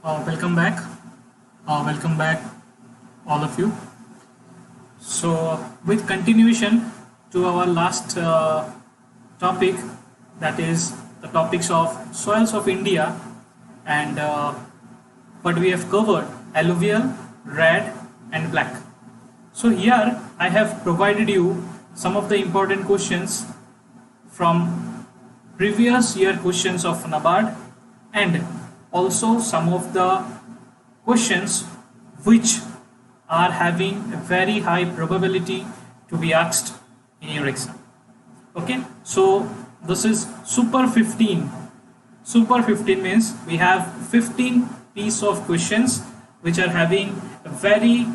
Welcome back. Welcome back, all of you. So, with continuation to our last topic, that is the topics of soils of India, and what we have covered: alluvial, red, and black. So here I have provided you some of the important questions from previous year questions of NABARD, and also some of the questions which are having a very high probability to be asked in your exam. Okay, so this is super 15. Super 15 means we have 15 piece of questions which are having a very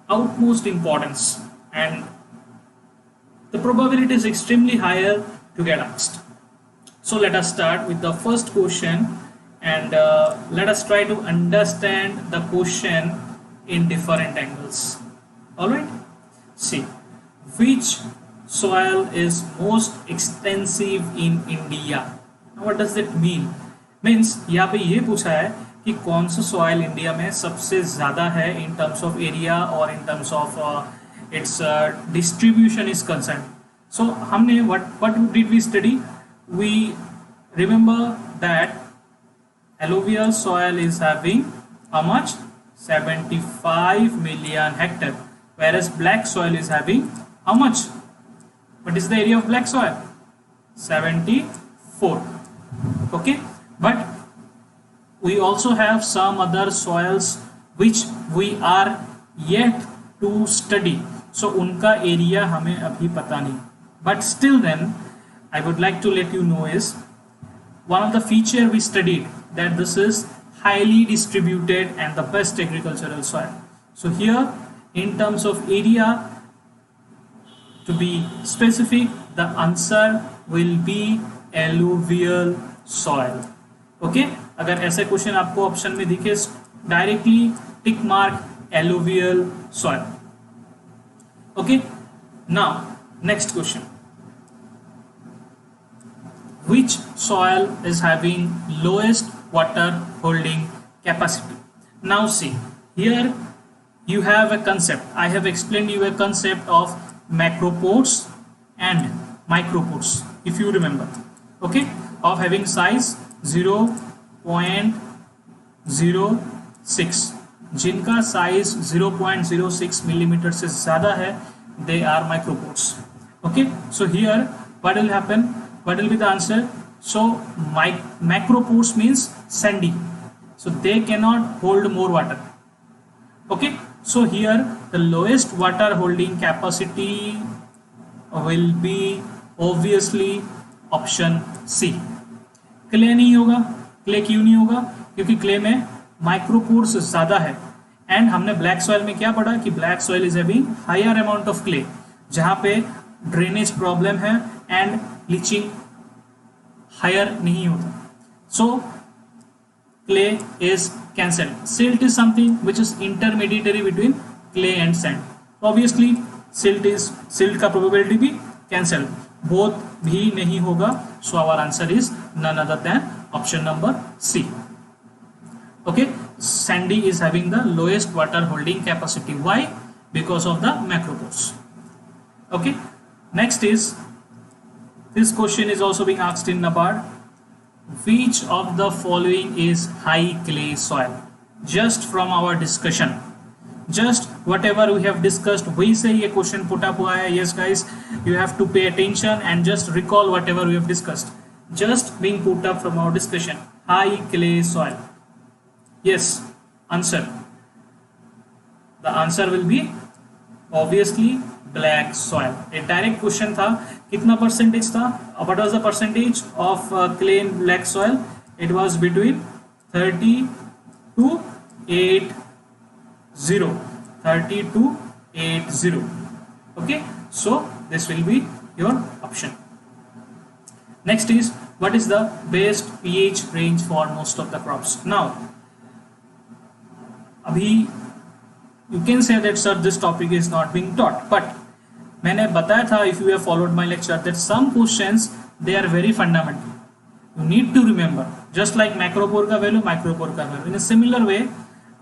utmost importance, and the probability is extremely higher to get asked. So let us start with the first question, and let us try to understand the question in different angles. Alright, see, which soil is most extensive in India? Now what does that mean? Means यहाँ पे ये पूछा है कि कौन सा soil India में सबसे ज़्यादा है in terms of area और in terms of its distribution is concerned. So हमने what did we study? We remember that alluvial soil is having how much? 75 million hectare, whereas black soil is having how much? What is the area of black soil? 74. Okay, but we also have some other soils which we are yet to study, so उनका area हमें अभी पता नहीं, but still then I would like to let you know is one of the feature we studied, that this is highly distributed and the best agricultural soil. So here in terms of area, to be specific, the answer will be alluvial soil. Okay, अगर ऐसे question आपको option में दिखे, directly tick mark alluvial soil. Okay, now next question: which soil is having lowest water holding capacity? Now see, here you have a concept. I have explained you a concept of macropores and micropores, if you remember. Okay, of having size 0.06, जिनका size 0.06 millimetre से ज़्यादा है, they are micropores. Okay, so here what will happen? What will be the answer? So macropores means sandy, so they cannot hold more water. Okay, so here the lowest water holding capacity will be obviously option C. Clay नहीं होगा. Clay क्यों नहीं होगा? क्योंकि clay में micropores ज़्यादा है, and हमने ब्लैक सॉइल में क्या पढ़ा कि black soil is having higher amount of clay, जहाँ पे ड्रेनेज प्रॉब्लम है एंड लीचिंग हायर नहीं होता. So clay is cancelled. Silt is something which is intermediatory between clay and sand. Obviously silt का प्रोबेबिलिटी भी कैंसल, बोथ भी नहीं होगा. So our answer is none other than option number C. Okay, sandy is having the lowest water holding capacity. Why? Because of the macropores. Okay, next is, this question is also being asked in NABARD: which of the following is high clay soil? Just from our discussion, just whatever we have discussed, वही से ये question put up हुआ है. Yes guys, you have to pay attention and just recall whatever we have discussed, just being put up from our discussion. High clay soil. Yes, answer. The answer will be obviously black soil. A direct question था. कितना percentage था? What was the percentage of clay in black soil? It was between 30 to 80. 30 to 80. Okay, so this will be your option. Next is, what is the best pH range for most of the crops? Now अभी you can say that sir this topic is not being taught, but मैंने बताया था, if you have followed my lecture, that some questions they are very fundamental. You need to remember just like macropore का value micropore का value. In a similar way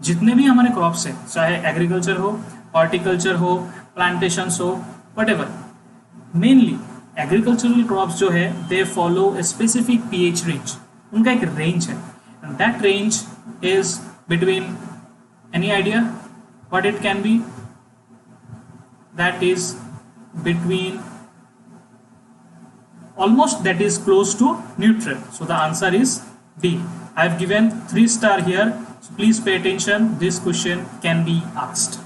जितने भी हमारे crops हैं, चाहे एग्रीकल्चर हो, हॉर्टिकल्चर हो, प्लांटेशंस हो, व्हाटएवर, मेनली एग्रीकल्चरल क्रॉप्स जो है they follow a specific pH range, उनका एक रेंज है, and that range is between, any idea what it can be? That is between, almost that is close to neutral, so the answer is D. I have given 3 star here, so please pay attention, this question can be asked.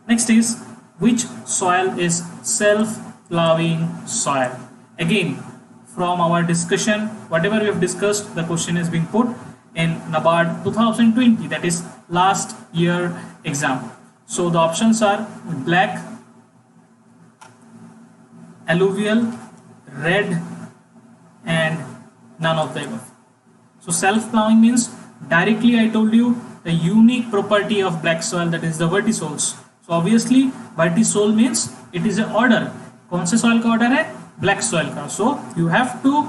Next is, which soil is self plowing soil? Again, from our discussion, whatever we have discussed, the question is being put in NABARD 2020, that is last year exam. So the options are black, alluvial, red, and none of the above. So self-plowing means, directly I told you the unique property of black soil, that is the vertisols. So obviously vertisol means it is a order. कौन से soil का order है? Black soil का. So you have to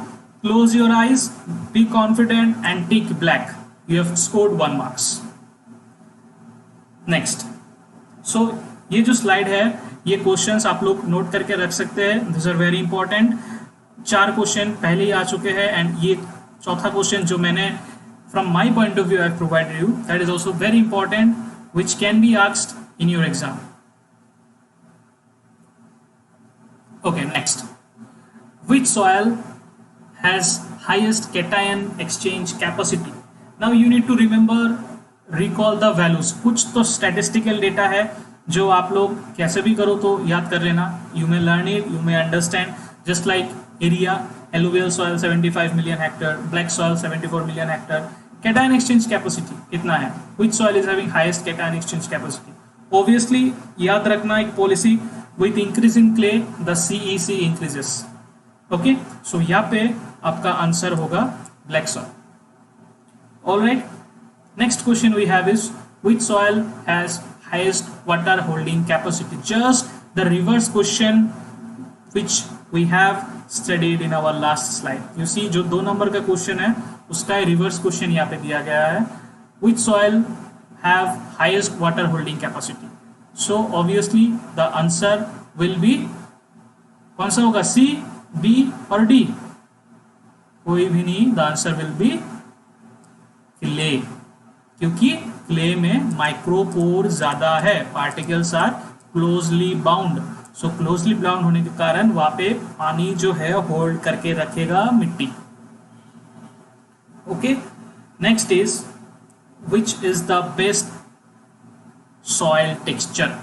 close your eyes, be confident and tick black. You have scored 1 marks. Next. So ये जो slide है, ये questions आप लोग नोट करके रख सकते हैं, this are very important. 4 question पहले ही आ चुके हैं, एंड ये चौथा क्वेश्चन जो मैंने from my point of view I provided you, that is also very important, which can be asked in your exam. Okay, next, which soil has highest cation exchange capacity? Now you need to remember, recall the values. कुछ तो statistical data है जो आप लोग कैसे भी करो तो याद कर लेना, you may learn it, you may understand, just like area, alluvial soil 75 million hectare, black soil 74 million hectare, cation exchange capacity कितना है, which soil is having highest cation exchange capacity? Obviously याद रखना एक policy, with increasing clay the CEC increases. Okay, so यहाँ पे आपका आंसर होगा black soil. Alright, next question we have is, which soil has highest water holding capacity? Just the reverse question which we have studied in our last slide. You see, जो 2 number का question है उसका reverse question यहाँ पे दिया गया है, which soil have highest water holding capacity? So obviously the answer will be, कौन सा होगा, C, B और D? कोई भी नहीं, the answer will be clay, क्योंकि क्ले में माइक्रोपोर ज्यादा है, particles are closely bound, so closely bound होने के कारण वहां पे पानी जो है होल्ड करके रखेगा मिट्टी। Okay, next is, which is the best soil texture?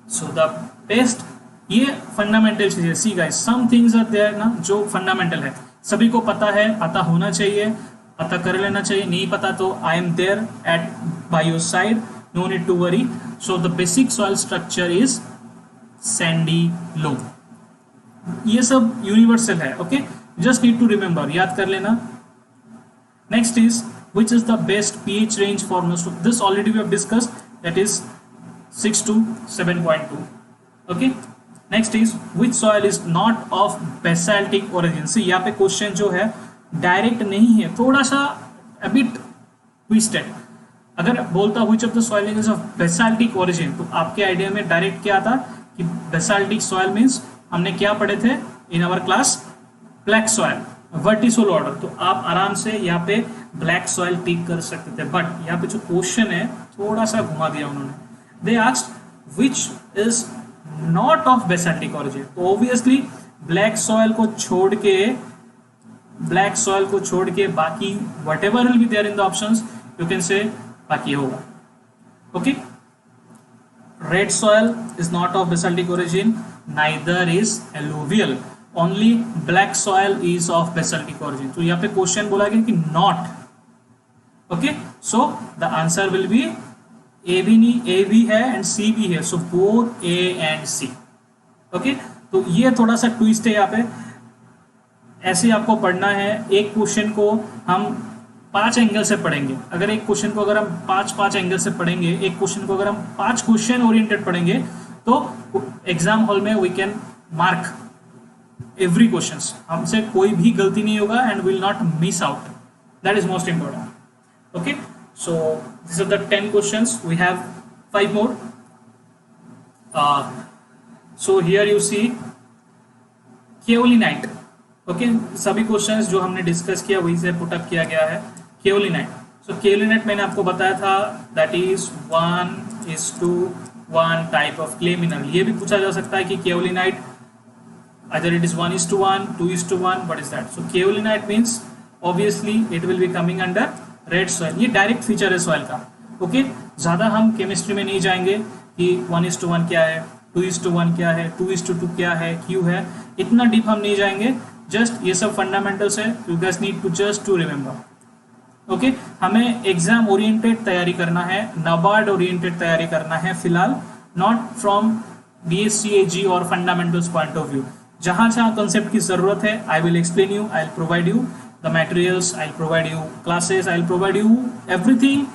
So the best, ये फंडामेंटल चीज है। See guys, some things are there ना जो फंडामेंटल है, सभी को पता है, पता होना चाहिए, पता कर लेना चाहिए, नहीं पता तो I am there at by your side, no need to worry. So the basic soil structure is sandy loam, ये सब यूनिवर्सल है। Okay, just need to remember, याद कर लेना। Next is, which is the best pH range for most of this? Already we have discussed, that is 6 to 7.2। Okay, next is, which soil is not of basaltic origin? See यहाँ पे question जो है direct नहीं है, थोड़ा सा a bit twisted. अगर बोलता which of the soil is of basaltic origin, तो आपके आइडिया में डायरेक्ट क्या आता कि बेसाल्टिक सॉइल मींस हमने क्या पढ़े थे in our class, black soil, vertisol order, तो आप आराम से यहाँ पे ब्लैक सॉइल टिक कर सकते थे। बट यहाँ पे जो क्वेश्चन है थोड़ा सा घुमा दिया उन्होंने, they asked which is not of basaltic origin. तो ऑब्वियसली ब्लैक सॉइल को छोड़ के बाकी whatever will be there in the options, you can say बाकी होगा। Okay, red soil is not of basaltic origin, neither is alluvial, only black soil is of basaltic origin। तो यहाँ पे question बोला गया कि not। Okay, so the answer will be A भी नहीं, A भी है and C भी है, so both A and C। Okay, तो ये थोड़ा सा ट्विस्ट है यहाँ पे, ऐसे आपको पढ़ना है। एक क्वेश्चन को हम 5 एंगल से पढ़ेंगे, अगर एक क्वेश्चन को अगर हम 5 एंगल से पढ़ेंगे, एक क्वेश्चन को अगर हम 5 क्वेश्चन ओरिएंटेड पढ़ेंगे, तो एग्जाम हॉल में we can mark every question, हमसे कोई भी गलती नहीं होगा and will not miss out, that is most important. Okay, so this are the 10 questions, we have 5 more. So here you see kaolinite. Okay, सभी questions जो हमने डिस्कस किया वही से पुट अप किया गया है। केओलिनाइट, सो केओलिनाइट मैंने आपको बताया था that is 1:1 type of clay mineral. ये भी पूछा जा सकता है कि केओलिनाइट either it is 1:1, 2:1, what is that? So kaolinite means obviously it will be coming under red soil। ये डायरेक्ट फीचर है सॉइल का। ओके, ज़्यादा हम केमिस्ट्री में नहीं जाएंगे कि 1:1 क्या है, 2:1 क्या है, 2:2 क्या है, क्यों है, इतना डीप हम नहीं जाएंगे। जस्ट ये सब फंडामेंटल्स है, you guys need to just to remember. Okay, हमें एग्जाम ओरिएंटेड तैयारी करना है, नाबार्ड ओरिएंटेड तैयारी करना है फिलहाल, नॉट फ्रॉम BSc और फंडामेंटल्स पॉइंट ऑफ व्यू। जहाँ जहाँ कंसेप्ट की जरूरत है I will explain you, I will provide you the materials, I will provide you classes, I will provide you everything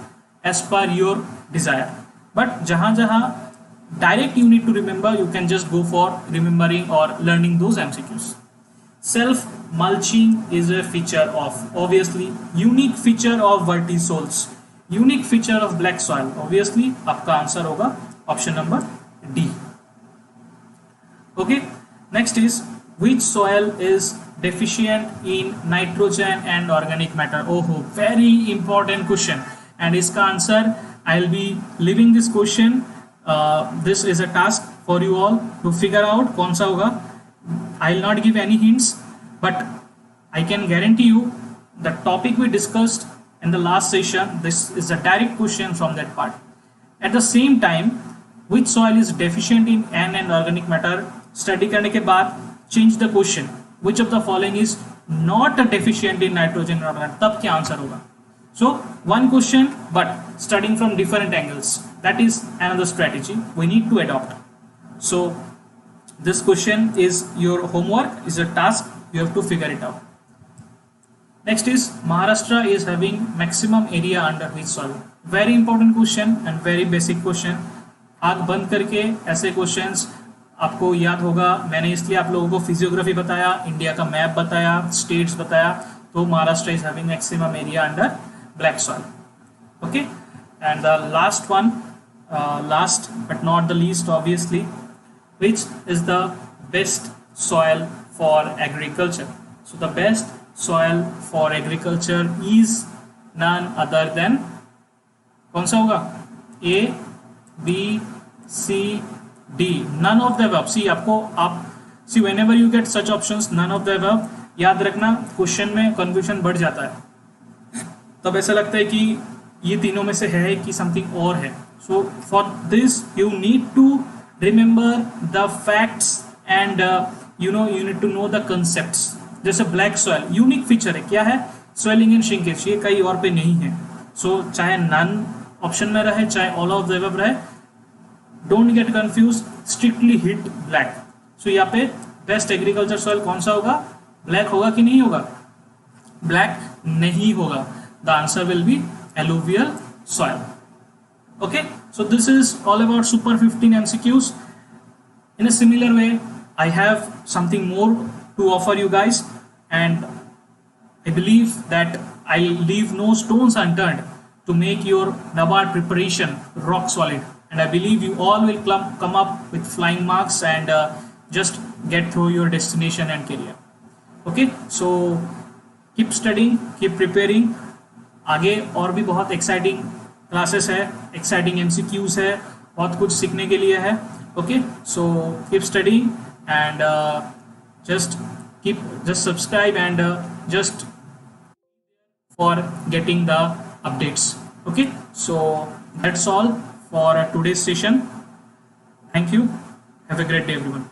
as per your desire. But जहाँ जहाँ direct you need to remember, you can just go for remembering और learning those MCQs। Self mulching is a feature of, obviously unique feature of vertisols, unique feature of black soil, obviously आपका आंसर होगा option number D। okay, next is which soil is deficient in nitrogen and organic matter? Oh, very important question, and इसका answer I'll be leaving this question, this is a task for you all to figure out कौन सा होगा। I'll not give any hints, but I can guarantee you the topic we discussed in the last session, this is a direct question from that part। At the same time, which soil is deficient in N and organic matter, study करने के बाद change the question, which of the following is not deficient in nitrogen और organic, तब क्या answer होगा। So one question but studying from different angles, that is another strategy we need to adopt. So this question is your homework, is a task, you have to figure it out. Next is Maharashtra is having maximum area under which soil? Very important question and very basic question. आग बंद करके ऐसे questions आपको याद होगा। मैंने इसलिए आप लोगों को फिजियोग्राफी बताया, इंडिया का मैप बताया, स्टेट्स बताया। तो Maharashtra is having maximum area under black soil. Okay, and the last one, last but not the least obviously, which is the best soil for agriculture? So the best soil for agriculture is none other than, कौन सा होगा? A, B, C, D, none of the above। See आपको, आप see whenever you get such options none of the above, याद रखना question में confusion बढ़ जाता है, तब ऐसा लगता है कि ये तीनों में से है कि समथिंग और है। So for this you need to remember the facts and you need to know the concepts। जैसे ब्लैक सॉइल यूनिक फीचर है, क्या है? स्वेलिंग एंड श्रिंकेज, ये कहीं और पे नहीं है। सो चाहे नन ऑप्शन में रहे, चाहे ऑल ऑफ द अबव रहे, don't get confuse, strictly hit black. So यहाँ पे बेस्ट एग्रीकल्चर सॉइल कौन सा होगा? ब्लैक होगा कि नहीं होगा? ब्लैक नहीं होगा। The answer will be alluvial soil. Okay, so this is all about Super 15 MCQs. In a similar way, I have something more to offer you guys, and I believe that I'll leave no stones unturned to make your NABARD preparation rock solid. And I believe you all will come up with flying marks and just get through your destination and career. Okay, so keep studying, keep preparing. आगे और भी बहुत exciting classes है, exciting MCQs है, बहुत कुछ सीखने के लिए है। Okay, so keep studying and just subscribe and just for getting the updates. Okay, so that's all for today's session. Thank you, have a great day everyone.